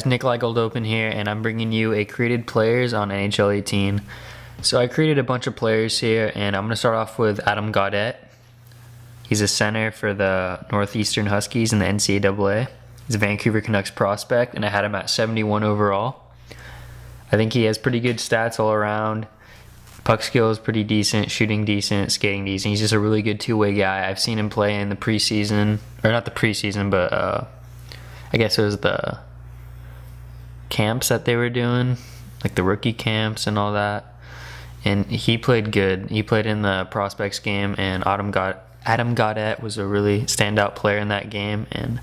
It's Nikolai Gold here, and I'm bringing you a created players on NHL 18. So I created a bunch of players here, and I'm going to start off with Adam Gaudette. He's a center for the Northeastern Huskies in the NCAA. He's a Vancouver Canucks prospect, and I had him at 71 overall. I think he has pretty good stats all around. Puck skill is pretty decent, shooting decent, skating decent. He's just a really good two-way guy. I've seen him play in the preseason, or not the preseason, but I guess it was the camps that they were doing, like the rookie camps and all that. And he played good. He played in the prospects game, and Adam Gaudette was a really standout player in that game. And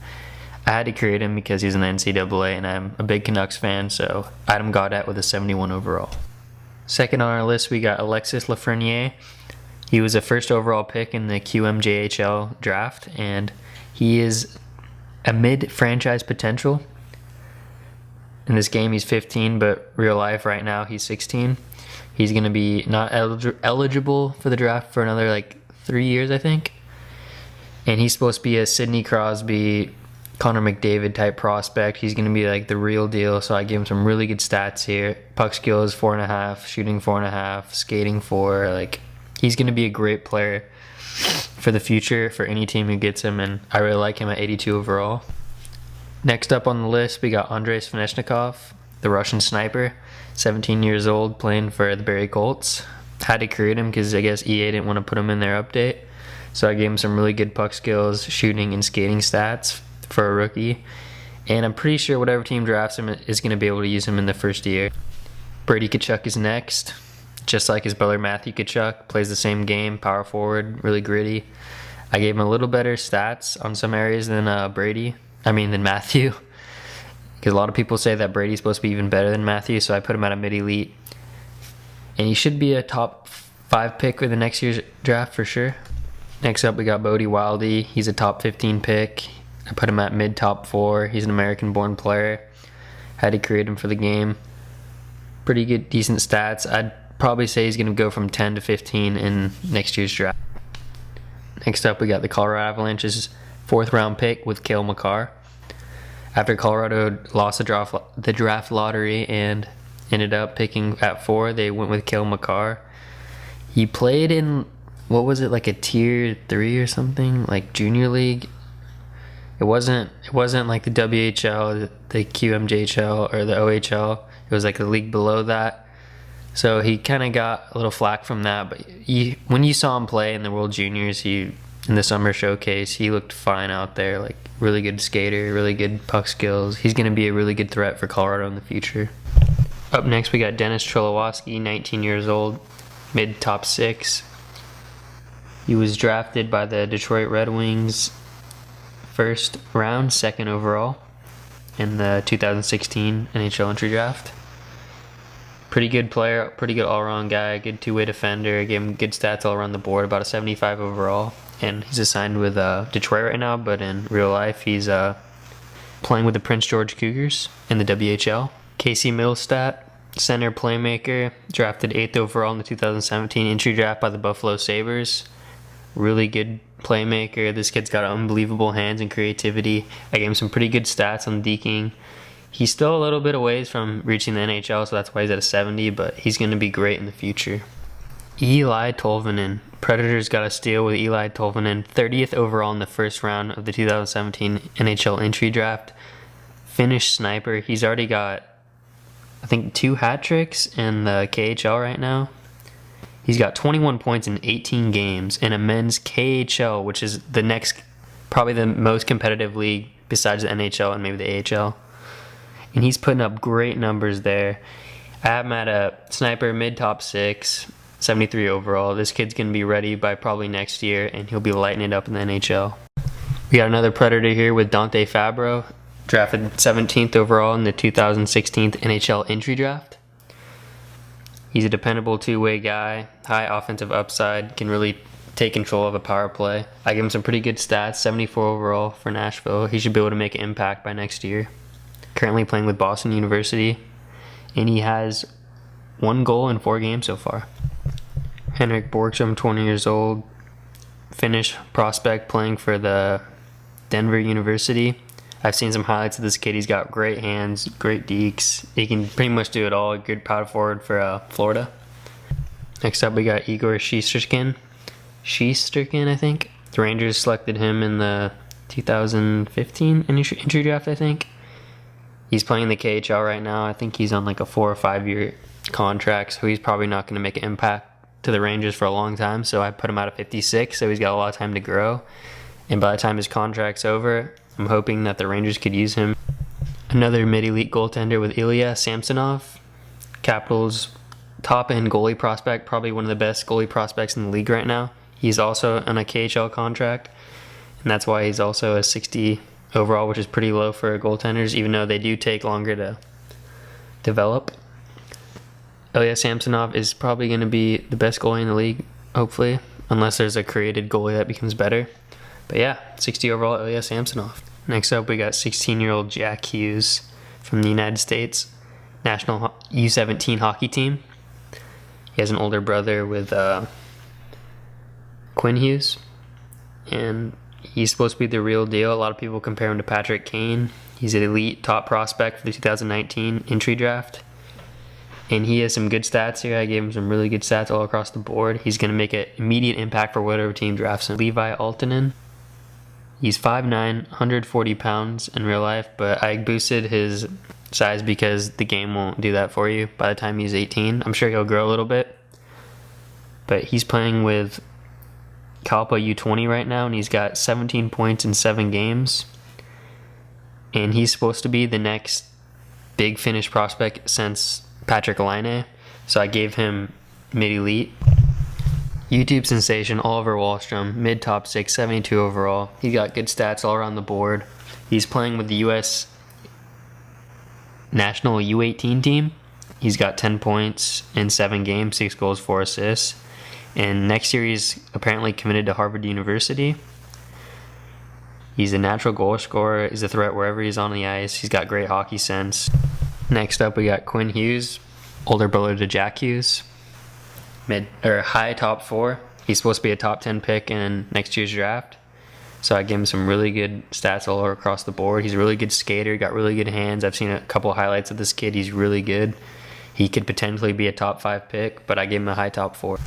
I had to create him because he's in the NCAA, and I'm a big Canucks fan, so Adam Gaudette with a 71 overall. Second on our list, we got Alexis Lafreniere. He was a first overall pick in the QMJHL draft, and he is a mid-franchise potential. In this game, he's 15, but real life right now, he's 16. He's going to be not eligible for the draft for another 3 years, I think. And he's supposed to be a Sidney Crosby, Connor McDavid type prospect. He's going to be the real deal, so I give him some really good stats here. Puck skill is 4.5, shooting 4.5, skating 4. He's going to be a great player for the future for any team who gets him, and I really like him at 82 overall. Next up on the list, we got svnechnikov, the Russian sniper, 17 years old, playing for the Barrie Colts. Had to create him because I guess EA didn't want to put him in their update, so I gave him some really good puck skills, shooting, and skating stats for a rookie. And I'm pretty sure whatever team drafts him is going to be able to use him in the first year. Brady Tkachuk is next. Just like his brother Matthew Tkachuk, plays the same game, power forward, really gritty. I gave him a little better stats on some areas than Matthew. Because a lot of people say that Brady's supposed to be even better than Matthew, so I put him at a mid-elite. And he should be a top 5 pick for the next year's draft for sure. Next up, we got Bodie Wildy. He's a top 15 pick. I put him at mid-top 4. He's an American-born player. Had to create him for the game. Pretty good, decent stats. I'd probably say he's going to go from 10 to 15 in next year's draft. Next up, we got the Colorado Avalanche's 4th-round pick with Cale Makar. After Colorado lost the draft lottery and ended up picking at 4, they went with Cale Makar. He played in, a tier 3 or something, junior league. It wasn't like the WHL, the QMJHL, or the OHL. It was the league below that. So he kind of got a little flack from that. But when you saw him play in the World Juniors, in the summer showcase, he looked fine out there. Really good skater, really good puck skills. He's going to be a really good threat for Colorado in the future. Up next, we got Dennis Cholowski, 19 years old, mid-top 6. He was drafted by the Detroit Red Wings first round, 2nd overall in the 2016 NHL entry draft. Pretty good player, pretty good all-around guy, good two-way defender, gave him good stats all around the board, about a 75 overall. And he's assigned with Detroit right now, but in real life he's playing with the Prince George Cougars in the WHL. Casey Middlestat, center playmaker, drafted 8th overall in the 2017 entry draft by the Buffalo Sabres. Really good playmaker. This kid's got unbelievable hands and creativity. I gave him some pretty good stats on deking. He's still a little bit away from reaching the NHL, so that's why he's at a 70, but he's going to be great in the future. Eli Tolvanen. Predators got a steal with Eli Tolvanen, 30th overall in the first round of the 2017 NHL entry draft. Finnish sniper. He's already got, I think, 2 hat tricks in the KHL right now. He's got 21 points in 18 games in a men's KHL, which is the next, probably the most competitive league besides the NHL and maybe the AHL. And he's putting up great numbers there. I have him at a sniper, mid-top 6, 73 overall. This kid's going to be ready by probably next year, and he'll be lighting it up in the NHL. We got another Predator here with Dante Fabro, drafted 17th overall in the 2016 NHL entry draft. He's a dependable two-way guy, high offensive upside, can really take control of a power play. I give him some pretty good stats, 74 overall for Nashville. He should be able to make an impact by next year. Currently playing with Boston University, and he has 1 goal in 4 games so far. Henrik Borgstrom, 20 years old, Finnish prospect playing for the Denver University. I've seen some highlights of this kid. He's got great hands, great dekes. He can pretty much do it all. A good power forward for Florida. Next up, we got Igor Shesterkin, I think. The Rangers selected him in the 2015 entry draft, I think. He's playing in the KHL right now. I think he's on like a 4 or 5 year contract, so he's probably not going to make an impact to the Rangers for a long time. So I put him out at 56, so he's got a lot of time to grow. And by the time his contract's over, I'm hoping that the Rangers could use him. Another mid-elite goaltender with Ilya Samsonov, Capitals' top-end goalie prospect, probably one of the best goalie prospects in the league right now. He's also on a KHL contract, and that's why he's also a 60 overall, which is pretty low for goaltenders, even though they do take longer to develop. Ilya Samsonov is probably going to be the best goalie in the league, hopefully, unless there's a created goalie that becomes better. But yeah, 60 overall, Ilya Samsonov. Next up, we got 16-year-old Jack Hughes from the United States national U17 hockey team. He has an older brother with Quinn Hughes, and he's supposed to be the real deal. A lot of people compare him to Patrick Kane. He's an elite top prospect for the 2019 entry draft, and he has some good stats here. I gave him some really good stats all across the board. He's going to make an immediate impact for whatever team drafts him. Levi Aaltonen. He's 5'9", 140 pounds in real life, but I boosted his size because the game won't do that for you by the time he's 18. I'm sure he'll grow a little bit, but he's playing with Kalpa U20 right now, and he's got 17 points in 7 games, and he's supposed to be the next big Finnish prospect since Patrick Laine, so I gave him mid-elite. YouTube sensation Oliver Wahlstrom, mid-top 6, 72 overall. He got good stats all around the board. He's playing with the U.S. national U18 team. He's got 10 points in 7 games, 6 goals, 4 assists. And next year he's apparently committed to Harvard University. He's a natural goal scorer. He's a threat wherever he's on the ice. He's got great hockey sense. Next up, we got Quinn Hughes, older brother to Jack Hughes. High top 4. He's supposed to be a top 10 pick in next year's draft. So I gave him some really good stats all across the board. He's a really good skater, got really good hands. I've seen a couple of highlights of this kid. He's really good. He could potentially be a top 5 pick, but I gave him a high top 4.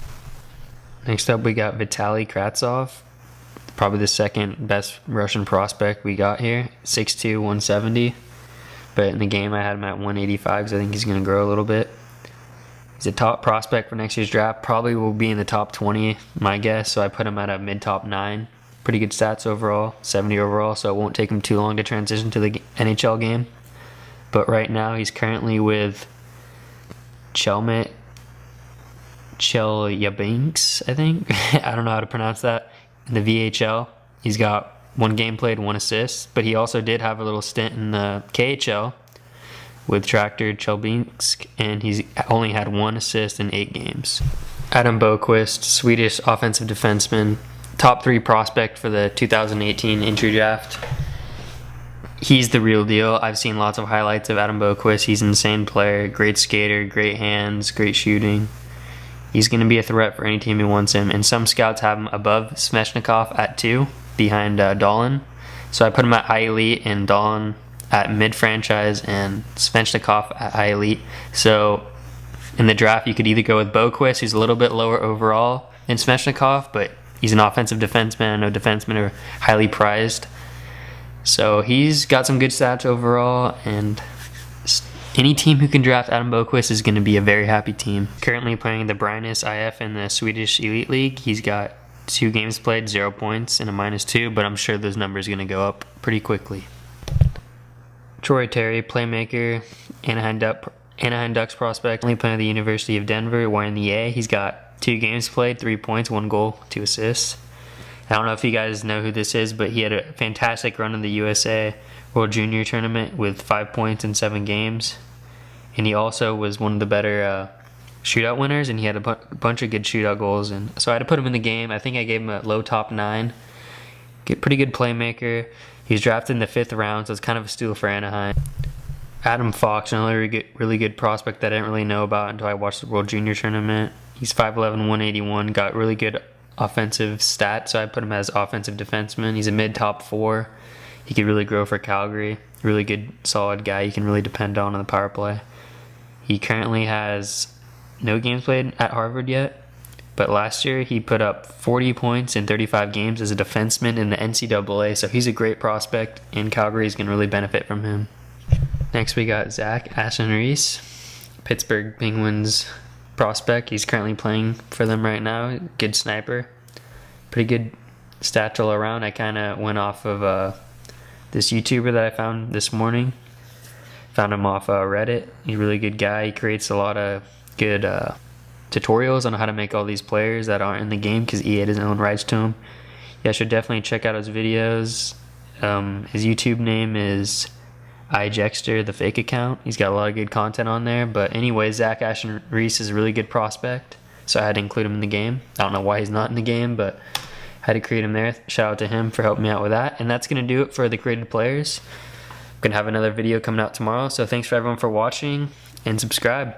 Next up, we got Vitaly Kravtsov, probably the second best Russian prospect we got here. 6'2", 170. But in the game, I had him at 185 because I think he's going to grow a little bit. He's a top prospect for next year's draft. Probably will be in the top 20, my guess. So I put him at a mid-top 9. Pretty good stats overall, 70 overall. So it won't take him too long to transition to the NHL game. But right now, he's currently with Chelyabinsk, I think. I don't know how to pronounce that. In the VHL, he's got 1 game played, 1 assist. But he also did have a little stint in the KHL with Tractor Chelyabinsk, and he's only had 1 assist in 8 games. Adam Boqvist, Swedish offensive defenseman, top 3 prospect for the 2018 entry draft. He's the real deal. I've seen lots of highlights of Adam Boqvist. He's an insane player, great skater, great hands, great shooting. He's going to be a threat for any team who wants him, and some scouts have him above Svechnikov at 2, behind Dahlin. So I put him at high elite and Dahlin at mid-franchise and Svechnikov at high elite. So in the draft, you could either go with Boqvist, who's a little bit lower overall than Svechnikov, but he's an offensive defenseman. I know defensemen are highly prized. So he's got some good stats overall, and any team who can draft Adam Boqvist is going to be a very happy team. Currently playing the Brynäs IF in the Swedish Elite League. He's got 2 games played, 0 points, and a -2, but I'm sure those numbers are going to go up pretty quickly. Troy Terry, playmaker, Anaheim Ducks prospect, only playing at the University of Denver, wearing the A. He's got 2 games played, 3 points, 1 goal, 2 assists. I don't know if you guys know who this is, but he had a fantastic run in the USA World Junior Tournament with 5 points in 7 games. And he also was one of the better shootout winners, and he had a bunch of good shootout goals. And so I had to put him in the game. I think I gave him a low top 9. Pretty good playmaker. He was drafted in the 5th round, so it's kind of a steal for Anaheim. Adam Fox, another really good prospect that I didn't really know about until I watched the World Junior Tournament. He's 5'11", 181, got really good offensive stats, so I put him as offensive defenseman. He's a mid-top 4. He could really grow for Calgary. Really good, solid guy you can really depend on the power play. He currently has no games played at Harvard yet, but last year he put up 40 points in 35 games as a defenseman in the NCAA, so he's a great prospect, and Calgary is going to really benefit from him. Next we got Zach Aston-Reese, Pittsburgh Penguins prospect. He's currently playing for them right now. Good sniper. Pretty good stats all around. I kind of went off of this YouTuber that I found this morning. Found him off Reddit. He's a really good guy. He creates a lot of good tutorials on how to make all these players that aren't in the game because EA doesn't own rights to them. Yeah, should definitely check out his videos. His YouTube name is iJexter, the fake account. He's got a lot of good content on there. But anyway, Zach Aston-Reese is a really good prospect, so I had to include him in the game. I don't know why he's not in the game, but I had to create him there. Shout out to him for helping me out with that. And that's going to do it for the created players. I'm going to have another video coming out tomorrow, so thanks for everyone for watching, and subscribe.